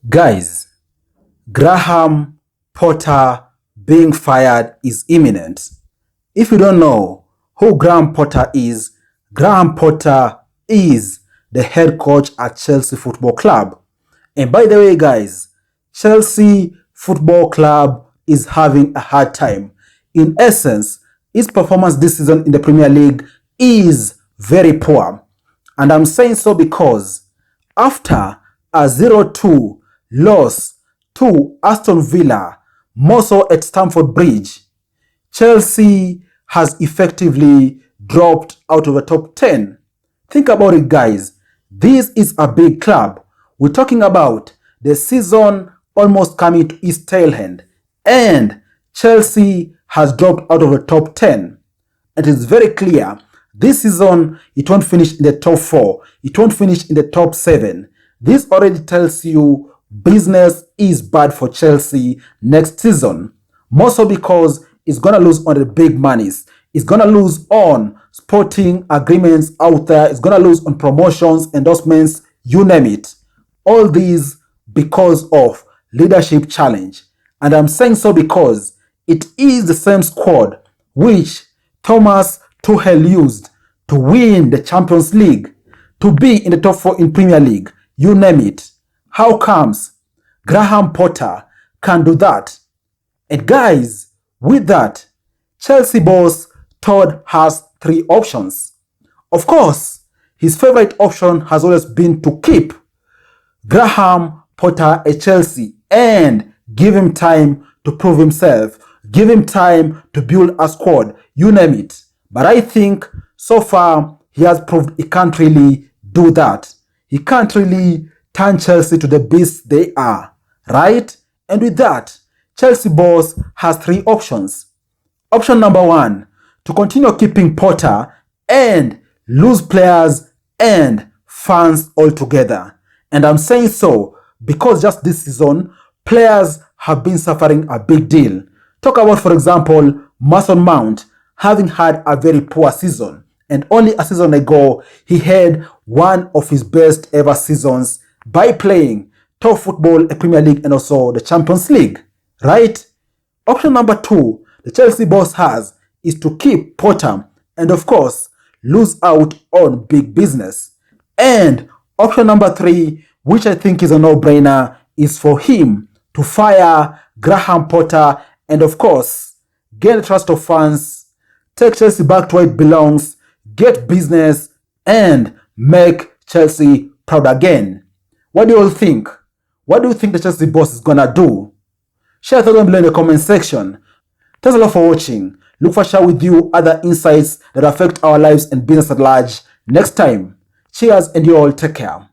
Guys, Graham Potter being fired is imminent. If you don't know who Graham Potter is the head coach at Chelsea Football Club. And by the way, guys, Chelsea Football Club is having a hard time. In essence, its performance this season in the Premier League is very poor. And I'm saying so because after a 0-2 loss to Aston Villa, more so at Stamford Bridge, Chelsea has effectively dropped out of the top 10. Think about it, guys. This is a big club. We're talking about the season almost coming to its tail end, and Chelsea has dropped out of the top 10. And it's very clear this season it won't finish in the top 4. It won't finish in the top 7. This already tells you business is bad for Chelsea next season. More so because it's going to lose on the big monies. It's going to lose on sporting agreements out there. It's going to lose on promotions, endorsements, you name it. All these because of leadership challenge. And I'm saying so because it is the same squad which Thomas Tuchel used to win the Champions League, to be in the top 4 in Premier League, you name it. How comes Graham Potter can do that? And guys, with that, Chelsea boss Todd has 3 options. Of course, his favorite option has always been to keep Graham Potter at Chelsea and give him time to prove himself, give him time to build a squad, you name it. But I think so far he has proved he can't really do that. He can't really turn Chelsea to the beast they are, right? And with that, Chelsea boss has 3 options. Option number 1, to continue keeping Potter and lose players and fans altogether. And I'm saying so because just this season, players have been suffering a big deal. Talk about, for example, Mason Mount having had a very poor season. And only a season ago, he had one of his best ever seasons by playing top football, a Premier League, and also the Champions League, right? Option number 2, the Chelsea boss has, is to keep Potter and, of course, lose out on big business. And option number 3, which I think is a no-brainer, is for him to fire Graham Potter and, of course, gain the trust of fans, take Chelsea back to where it belongs, get business, and make Chelsea proud again. What do you all think? What do you think the Chelsea boss is gonna do? Share your thoughts down below in the comment section. Thanks a lot for watching. Look for share with you other insights that affect our lives and business at large next time. Cheers, and you all take care.